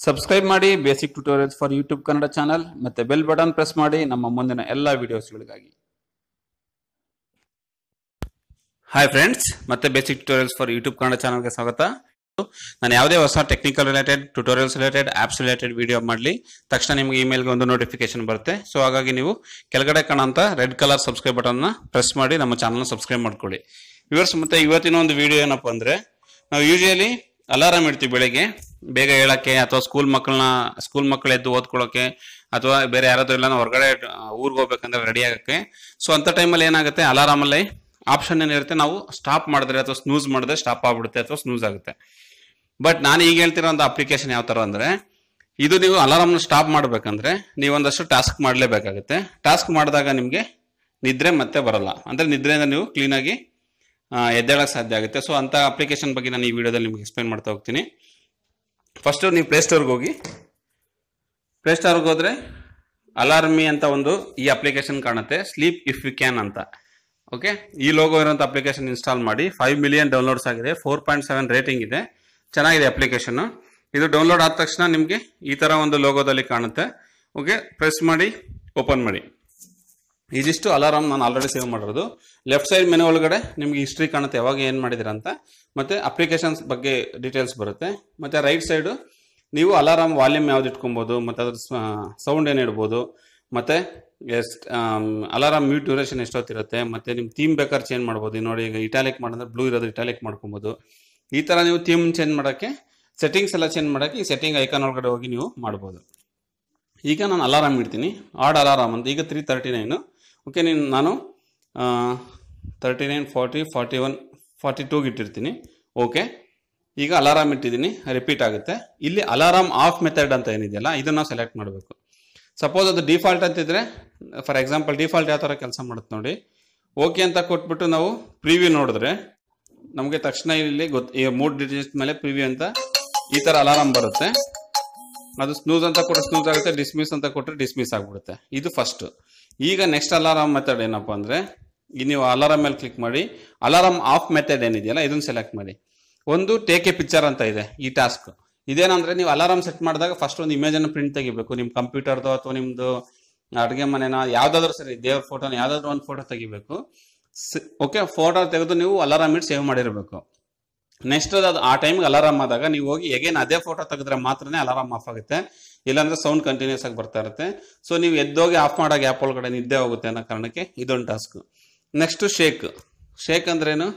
Subscribe ಮಾಡಿ basic tutorials for YouTube Kannada channel ಮತ್ತೆ bell button press ಮಾಡಿ ನಮ್ಮ ಮುಂದಿನ ಎಲ್ಲ ವಿಡಿಯೋಸ್ಗಳಿಗಾಗಿ. ಹಾಯ್ ಫ್ರೆಂಡ್ಸ್, ಮತ್ತೆ basic tutorials for YouTube Kannada ಚಾನಲ್ಗೆ ಸ್ವಾಗತ. ನಾನು ಯಾವುದೇ ಹೊಸ technical related, tutorials related, apps related video ಮಾಡಲಿ ತಕ್ಷಣ ನಿಮಗೆ ಇಮೇಲ್ಗೆ ಒಂದು ನೋಟಿಫಿಕೇಶನ್ ಬರುತ್ತೆ. ಸೊ ಹಾಗಾಗಿ ನೀವು ಕೆಳಗಡೆ ಕಾಣುವಂತ ರೆಡ್ ಕಲರ್ ಸಬ್ಸ್ಕ್ರೈಬ್ ಬಟನ್ನ ಪ್ರೆಸ್ ಮಾಡಿ ನಮ್ಮ ಚಾನಲ್ನ ಸಬ್ಸ್ಕ್ರೈಬ್ ಮಾಡ್ಕೊಳ್ಳಿ. ವ್ಯೂವರ್ಸ್, ಮತ್ತೆ ಇವತ್ತಿನ ಒಂದು ವಿಡಿಯೋ ಏನಪ್ಪಾ ಅಂದ್ರೆ, ನಾವು ಯೂಶುವಲಿ ಅಲಾರಾಮ್ ಇಡ್ತೀವಿ ಬೆಳಿಗ್ಗೆ ಬೇಗ ಹೇಳಕ್ಕೆ, ಅಥವಾ ಸ್ಕೂಲ್ ಮಕ್ಕಳು ಎದ್ದು ಓದ್ಕೊಳ್ಳೋಕೆ, ಅಥವಾ ಬೇರೆ ಯಾರಾದ್ರೂ ಇಲ್ಲ ಹೊರಗಡೆ ಊರಿಗೆ ಹೋಗ್ಬೇಕಂದ್ರೆ ರೆಡಿ ಆಗಕ್ಕೆ. ಸೊ ಅಂತ ಟೈಮಲ್ಲಿ ಏನಾಗುತ್ತೆ, ಅಲಾರಾಮ್ ಅಲ್ಲಿ ಆಪ್ಷನ್ ಏನಿರುತ್ತೆ, ನಾವು ಸ್ಟಾಪ್ ಮಾಡಿದ್ರೆ ಅಥವಾ ಸ್ನೂಸ್ ಮಾಡಿದ್ರೆ ಸ್ಟಾಪ್ ಆಗ್ಬಿಡುತ್ತೆ ಅಥವಾ ಸ್ನೂಸ್ ಆಗುತ್ತೆ. ಬಟ್ ನಾನು ಈಗ ಹೇಳ್ತಿರೋ ಒಂದು ಅಪ್ಲಿಕೇಶನ್ ಯಾವ ತರ ಅಂದ್ರೆ, ಇದು ನೀವು ಅಲಾರಾಮ್ನ ಸ್ಟಾಪ್ ಮಾಡ್ಬೇಕಂದ್ರೆ ನೀವು ಒಂದಷ್ಟು ಟಾಸ್ಕ್ ಮಾಡಲೇಬೇಕಾಗುತ್ತೆ. ಟಾಸ್ಕ್ ಮಾಡಿದಾಗ ನಿಮಗೆ ನಿದ್ರೆ ಮತ್ತೆ ಬರಲ್ಲ, ಅಂದ್ರೆ ನಿದ್ರೆಯಿಂದ ನೀವು ಕ್ಲೀನ್ ಆಗಿ ಎದ್ದೇಳಕ್ಕೆ ಸಾಧ್ಯ ಆಗುತ್ತೆ. ಸೊ ಅಂತ ಅಪ್ಲಿಕೇಶನ್ ಬಗ್ಗೆ ನಾನು ಈ ವಿಡಿಯೋದಲ್ಲಿ ನಿಮ್ಗೆ ಎಕ್ಸ್ಪ್ಲೈನ್ ಮಾಡ್ತಾ ಹೋಗ್ತೀನಿ. ಫಸ್ಟ್ ನೀವು ಪ್ಲೇಸ್ಟೋರ್ಗೆ ಹೋಗಿ, ಪ್ಲೇಸ್ಟೋರ್ಗೆ ಹೋದ್ರೆ ಅಲಾರ್ಮಿ ಅಂತ ಒಂದು ಈ ಅಪ್ಲಿಕೇಶನ್ ಕಾಣುತ್ತೆ, ಸ್ಲೀಪ್ ಇಫ್ ಯು ಕ್ಯಾನ್ ಅಂತ. ಓಕೆ, ಈ ಲೋಗೋ ಇರುವಂತ ಅಪ್ಲಿಕೇಶನ್ ಇನ್ಸ್ಟಾಲ್ ಮಾಡಿ. 5 ಮಿಲಿಯನ್ ಡೌನ್ಲೋಡ್ಸ್ ಆಗಿದೆ, 4.7 ರೇಟಿಂಗ್ ಇದೆ, ಚೆನ್ನಾಗಿದೆ ಅಪ್ಲಿಕೇಶನ್. ಇದು ಡೌನ್ಲೋಡ್ ಆದ ತಕ್ಷಣ ನಿಮಗೆ ಈ ತರ ಒಂದು ಲೋಗೋದಲ್ಲಿ ಕಾಣುತ್ತೆ. ಓಕೆ, ಪ್ರೆಸ್ ಮಾಡಿ, ಓಪನ್ ಮಾಡಿ. ಇದಿಷ್ಟು ಅಲಾರಾಮ್ ನಾನು ಆಲ್ರೆಡಿ ಸೇವ್ ಮಾಡಿರೋದು. ಲೆಫ್ಟ್ ಸೈಡ್ ಮೆನು ಒಳಗಡೆ ನಿಮ್ಗೆ ಹಿಸ್ಟ್ರಿ ಕಾಣುತ್ತೆ, ಯಾವಾಗ ಏನ್ ಮಾಡಿದಿರ ಅಂತ, ಮತ್ತೆ ಅಪ್ಲಿಕೇಶನ್ಸ್ ಬಗ್ಗೆ ಡೀಟೇಲ್ಸ್ ಬರುತ್ತೆ. ಮತ್ತೆ ರೈಟ್ ಸೈಡ್ ನೀವು ಅಲಾರಾಮ್ ವಾಲ್ಯೂಮ್ ಯಾವ್ದು ಇಟ್ಕೊಬಹುದು, ಮತ್ತೆ ಅದ್ರ ಸೌಂಡ್ ಏನ್ ಇಡ್ಬೋದು, ಮತ್ತೆ ಅಲಾರಾಮ್ ಮ್ಯೂಟ್ ಡ್ಯೂರೇಷನ್ ಎಷ್ಟೊತ್ತಿರುತ್ತೆ, ಮತ್ತೆ ನಿಮ್ ಥೀಮ್ ಬೇಕಾದ್ರೆ ಚೇಂಜ್ ಮಾಡ್ಬೋದು. ನೋಡಿ, ಈಗ ಇಟಾಲಿಕ್ ಮಾಡಿದ್ರೆ ಬ್ಲೂ ಇರೋದು ಇಟಾಲಿಕ್ ಮಾಡ್ಕೊಬಹುದು. ಈ ತರ ನೀವು ಥೀಮ್ ಚೇಂಜ್ ಮಾಡಕ್ಕೆ, ಸೆಟ್ಟಿಂಗ್ಸ್ ಎಲ್ಲ ಚೇಂಜ್ ಮಾಡಕ್ಕೆ ಈ ಸೆಟ್ಟಿಂಗ್ ಐಕಾನ್ ಒಳಗಡೆ ಹೋಗಿ ನೀವು ಮಾಡ್ಬೋದು. ಈಗ ನಾನು ಅಲಾರಾಮ್ ಇಡ್ತೀನಿ, ಆಡ್ ಅಲಾರಾಮ್ ಅಂತ. ಈಗ 3:39. ಓಕೆ, ನಾನು 39, 40, 41, 42 ಇಟ್ಟಿರ್ತೀನಿ. ಓಕೆ, ಈಗ ಅಲಾರಾಮ್ ಇಟ್ಟಿದ್ದೀನಿ, ರಿಪೀಟ್ ಆಗುತ್ತೆ. ಇಲ್ಲಿ ಅಲಾರಾಮ್ ಆಫ್ ಮೆಥಡ್ ಅಂತ ಏನಿದೆಯಲ್ಲ, ಇದನ್ನ ನಾವು ಸೆಲೆಕ್ಟ್ ಮಾಡಬೇಕು. ಸಪೋಸ್ ಅದು ಡಿಫಾಲ್ಟ್ ಅಂತಿದ್ರೆ, ಫಾರ್ ಎಕ್ಸಾಂಪಲ್ ಡಿಫಾಲ್ಟ್ ಯಾವ ತರ ಕೆಲಸ ಮಾಡುತ್ತೆ ನೋಡಿ. ಓಕೆ ಅಂತ ಕೊಟ್ಬಿಟ್ಟು ನಾವು ಪ್ರಿವ್ಯೂ ನೋಡಿದ್ರೆ ನಮಗೆ ತಕ್ಷಣ ಇಲ್ಲಿ ಈ 3 ಡಿಜಿಟ್ ಮೇಲೆ ಪ್ರಿವ್ಯೂ ಅಂತ ಈ ತರ ಅಲಾರಾಮ್ ಬರುತ್ತೆ. ಅದು ಸ್ನೂಸ್ ಅಂತ ಕೊಟ್ಟರೆ ಸ್ನೂಸ್ ಆಗುತ್ತೆ, ಡಿಸ್ಮಿಸ್ ಅಂತ ಕೊಟ್ಟರೆ ಡಿಸ್ಮಿಸ್ ಆಗ್ಬಿಡುತ್ತೆ. ಇದು ಫಸ್ಟ್. ಈಗ ನೆಕ್ಸ್ಟ್ ಅಲಾರಾಮ್ ಮೆಥಡ್ ಏನಪ್ಪಾ ಅಂದ್ರೆ, ನೀವು ಅಲಾರಾಮ್ ಮೇಲೆ ಕ್ಲಿಕ್ ಮಾಡಿ, ಅಲಾರಾಮ್ ಆಫ್ ಮೆಥಡ್ ಏನಿದೆಯಲ್ಲ ಇದನ್ನ ಸೆಲೆಕ್ಟ್ ಮಾಡಿ. ಒಂದು ಟೇಕ್ ಎ ಪಿಕ್ಚರ್ ಅಂತ ಇದೆ ಈ ಟಾಸ್ಕ್. ಇದೇನಂದ್ರೆ, ನೀವು ಅಲಾರಾಮ್ ಸೆಟ್ ಮಾಡಿದಾಗ ಫಸ್ಟ್ ಒಂದು ಇಮೇಜ್ ಅನ್ನು ಪ್ರಿಂಟ್ ತೆಗಿಬೇಕು, ನಿಮ್ ಕಂಪ್ಯೂಟರ್ದು ಅಥವಾ ನಿಮ್ದು ಅಡುಗೆ ಮನೆನ ಯಾವ್ದಾದ್ರು ಸರಿ, ದೇವ್ರ ಫೋಟೋನ ಯಾವ್ದಾದ್ರು ಒಂದು ಫೋಟೋ ತೆಗಿಬೇಕು. ಓಕೆ, ಫೋಟೋ ತೆಗೆದು ನೀವು ಅಲಾರಾಮ್ ಇಟ್ಟು ಸೇವ್ ಮಾಡಿರ್ಬೇಕು. ನೆಕ್ಸ್ಟ್ ಅದು ಆ ಟೈಮ್ಗೆ ಅಲಾರಾಮ್ ಆದಾಗ ನೀವು ಹೋಗಿ ಎಗೇನ್ ಅದೇ ಫೋಟೋ ತೆಗೆದ್ರೆ ಮಾತ್ರನೇ ಅಲಾರಾಮ್ ಆಫ್ ಆಗುತ್ತೆ, ಇಲ್ಲಾಂದ್ರೆ ಸೌಂಡ್ ಕಂಟಿನ್ಯೂಸ್ ಆಗಿ ಬರ್ತಾ ಇರುತ್ತೆ. ಸೊ ನೀವು ಎದ್ದೋಗಿ ಆಫ್ ಮಾಡೋ ಗ್ಯಾಪ್ ಒಳಗಡೆ ನಿದ್ದೆ ಹೋಗುತ್ತೆ ಅನ್ನೋ ಕಾರಣಕ್ಕೆ ಇದೊಂದು ಟಾಸ್ಕ್. ನೆಕ್ಸ್ಟ್ ಶೇಕ್ ಅಂದ್ರೇನು,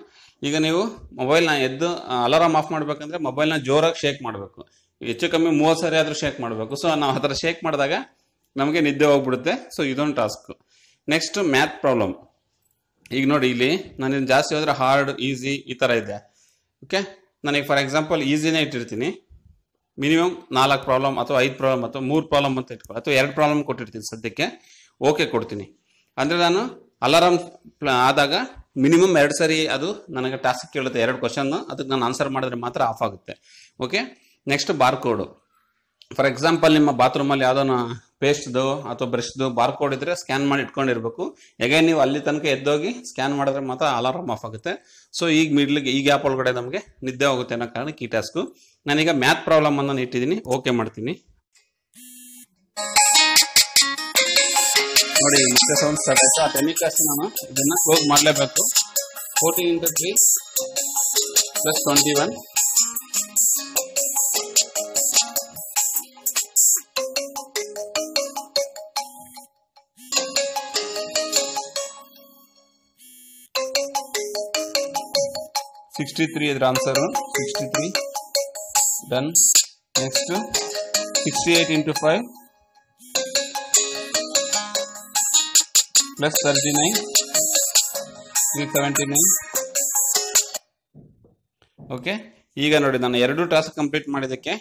ಈಗ ನೀವು ಮೊಬೈಲ್ನ ಎದ್ದು ಅಲಾರಾಮ್ ಆಫ್ ಮಾಡ್ಬೇಕಂದ್ರೆ ಮೊಬೈಲ್ನ ಜೋರಾಗಿ ಶೇಕ್ ಮಾಡಬೇಕು. ಹೆಚ್ಚು ಕಮ್ಮಿ 30 ಸರಿ ಆದ್ರೂ ಶೇಕ್ ಮಾಡಬೇಕು. ಸೊ ನಾವು ಆ ಥರ ಶೇಕ್ ಮಾಡಿದಾಗ ನಮಗೆ ನಿದ್ದೆ ಹೋಗ್ಬಿಡುತ್ತೆ. ಸೊ ಇದೊಂದು ಟಾಸ್ಕ್. Next math problem. ಈಗ ನೋಡಿ, ಇಲ್ಲಿ ನಾನು ಇದನ್ನು ಜಾಸ್ತಿ ಹೋದ್ರೆ ಹಾರ್ಡ್, ಈಸಿ ಈ ತರ ಇದೆ. ಓಕೆ, ನನಗೆ ಫಾರ್ ಎಕ್ಸಾಂಪಲ್ ಈಸಿನೇ ಇಟ್ಟಿರ್ತೀನಿ. ಮಿನಿಮಮ್ 4 ಪ್ರಾಬ್ಲಮ್ ಅಥವಾ 5 ಪ್ರಾಬ್ಲಮ್ ಅಥವಾ 3 ಪ್ರಾಬ್ಲಮ್ ಅಂತ ಇಟ್ಕೊ, ಅಥವಾ 2 ಪ್ರಾಬ್ಲಮ್ ಕೊಟ್ಟಿರ್ತೀನಿ ಸದ್ಯಕ್ಕೆ. ಓಕೆ ಕೊಡ್ತೀನಿ. ಅಂದ್ರೆ ನಾನು ಅಲಾರಾಮ್ ಆದಾಗ ಮಿನಿಮಮ್ 2 ಸರಿ ಅದು ನನಗೆ ಟಾಸ್ಕ್ ಕೇಳುತ್ತೆ, 2 ಕ್ವಶನ್. ಅದಕ್ಕೆ ನಾನು ಆನ್ಸರ್ ಮಾಡಿದ್ರೆ ಮಾತ್ರ ಆಫ್ ಆಗುತ್ತೆ. Okay, next bar code. For example ನಿಮ್ಮ ಬಾತ್ರೂಮ್ ಅಲ್ಲಿ ಯಾವ್ದೋ ಪೇಸ್ಟ್ದು ಅಥವಾ ಬ್ರಷ್ದು ಬಾರ್ ಕೋಡ್ ಇದ್ರೆ ಸ್ಕ್ಯಾನ್ ಮಾಡಿ ಇಟ್ಕೊಂಡಿರ್ಬೇಕು. ಹೇಗೆ ನೀವು ಅಲ್ಲಿ ತನಕ ಎದ್ದೋಗಿ ಸ್ಕ್ಯಾನ್ ಮಾಡಿದ್ರೆ ಮಾತ್ರ ಅಲಾರಾಮ್ ಆಫ್ ಆಗುತ್ತೆ. ಸೊ ಈ ಗ್ಯಾಪ್ ಒಳಗಡೆ ನಮಗೆ ನಿದ್ದೆ ಹೋಗುತ್ತೆ ಅನ್ನೋ ಕಾರಣಕ್ಕೆ ಈ ಟಾಸ್ಕ್. ನಾನೀಗ ಮ್ಯಾಥ್ ಪ್ರಾಬ್ಲಮ್ ಅನ್ನು ಇಟ್ಟಿದ್ದೀನಿ, ಓಕೆ ಮಾಡ್ತೀನಿ. ನೋಡಿ, ಮತ್ತೆ ಸೌಂಡ್ ಸ್ಟಾರ್ಟ್ ಆಯ್ತು. ಆ ಟೆಮಿಕಾಸ್ಟ್ ನಾನು ಇದನ್ನ ಕ್ಲೋಸ್ ಮಾಡಲೇಬೇಕು. 14 × 3 + 21. ಇದ್ರ ಆನ್ಸರ್ 63. ಡನ್. ನೆಕ್ಸ್ಟ್ 68 × 5 + 39 379. ಓಕೆ, ಈಗ ನೋಡಿ, ನಾನು 2 ಟಾಸ್ಕ್ ಕಂಪ್ಲೀಟ್ ಮಾಡಿದಕ್ಕೆ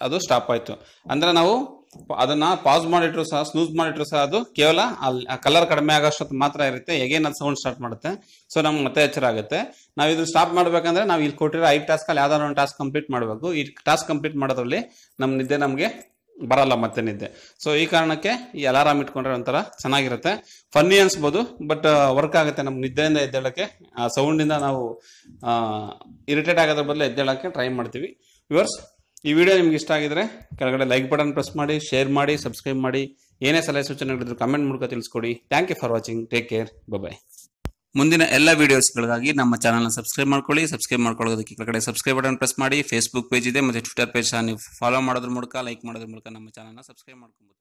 ಅದು ಸ್ಟಾಪ್ ಆಯ್ತು. ಅಂದ್ರೆ ನಾವು ಅದನ್ನ ಪಾಸ್ ಮಾಡಿಟ್ರು ಸಹ, ಸ್ನೂಸ್ ಮಾಡಿಟ್ರು ಸಹ ಅದು ಕೇವಲ ಕಲರ್ ಕಡಿಮೆ ಆಗೋಷ್ಟು ಮಾತ್ರ ಇರುತ್ತೆ. ಹೇಗೇನು ಅದು ಸೌಂಡ್ ಸ್ಟಾರ್ಟ್ ಮಾಡುತ್ತೆ. ಸೊ ನಮ್ಗೆ ಮತ್ತೆ ಎಚ್ಚರ ಆಗುತ್ತೆ. ನಾವು ಇದನ್ನ ಸ್ಟಾಪ್ ಮಾಡ್ಬೇಕಂದ್ರೆ ನಾವು ಇಲ್ಲಿ ಕೊಟ್ಟಿರೋ 5 ಟಾಸ್ಕ್ ಅಲ್ಲಿ ಯಾವ್ದಾದ್ರು ಒಂದು ಟಾಸ್ಕ್ ಕಂಪ್ಲೀಟ್ ಮಾಡಬೇಕು. ಈ ಟಾಸ್ಕ್ ಕಂಪ್ಲೀಟ್ ಮಾಡೋದ್ರಲ್ಲಿ ನಮ್ ನಿದ್ದೆ ನಮಗೆ ಬರಲ್ಲ, ಮತ್ತೆ ನಿದ್ದೆ. ಸೊ ಈ ಕಾರಣಕ್ಕೆ ಈ ಅಲಾರಾಮ್ ಇಟ್ಕೊಂಡ್ರೆ ಒಂಥರ ಚೆನ್ನಾಗಿರುತ್ತೆ, ಫನ್ನಿ ಅನ್ಸ್ಬೋದು, ಬಟ್ ವರ್ಕ್ ಆಗುತ್ತೆ. ನಮ್ಗೆ ನಿದ್ದೆಯಿಂದ ಎದ್ದೇಳಕ್ಕೆ, ಸೌಂಡ್ ಇಂದ ನಾವು ಇರಿಟೇಟ್ ಆಗೋದ್ರ ಬದಲು ಎದ್ದೇಳಕ್ಕೆ ಟ್ರೈ ಮಾಡ್ತೀವಿ. ವ್ಯೂವರ್ಸ್, ಈ ವಿಡಿಯೋ ನಿಮ್ಗೆ ಇಷ್ಟ ಆಗಿದ್ರೆ ಕೆಳಗಡೆ ಲೈಕ್ ಬಟನ್ ಪ್ರೆಸ್ ಮಾಡಿ, ಶೇರ್ ಮಾಡಿ, ಸಬ್ಸ್ಕ್ರೈಬ್ ಮಾಡಿ. ಏನೇ ಸಲಹೆ ಸೂಚನೆಗಳಿದ್ರು ಕಮೆಂಟ್ ಮೂಲಕ ತಿಳಿಸ್ಕೊಡಿ. Thank you for watching. Take care. Bye. ಮುಂದಿನ ಎಲ್ಲ ವಿಡಿಯೋಸ್ಗಳಿಗಾಗಿ ನಮ್ಮ ಚಾನಲ್ನ ಸಬ್ಸ್ಕ್ರೈಬ್ ಮಾಡ್ಕೊಳ್ಳಿ. ಸಬ್ಸ್ಕ್ರೈಬ್ ಮಾಡ್ಕೊಳ್ಳೋದಕ್ಕೆ ಕೆಳಗಡೆ ಸಬ್ಸ್ಕ್ರೈಬ್ ಬಟನ್ ಪ್ರೆಸ್ ಮಾಡಿ. ಫೇಸ್ಬುಕ್ ಪೇಜ್ ಇದೆ ಮತ್ತು ಟ್ವಿಟರ್ ಪೇಜ್ ನೀವು ಫಾಲೋ ಮಾಡೋದ್ರ ಮೂಲಕ, ಲೈಕ್ ಮಾಡೋದ್ರ ಮೂಲಕ ನಮ್ಮ ಚಾನಲ್ನ ಸಬ್ಸ್ಕ್ರೈಬ್ ಮಾಡ್ಕೊಬೋದು.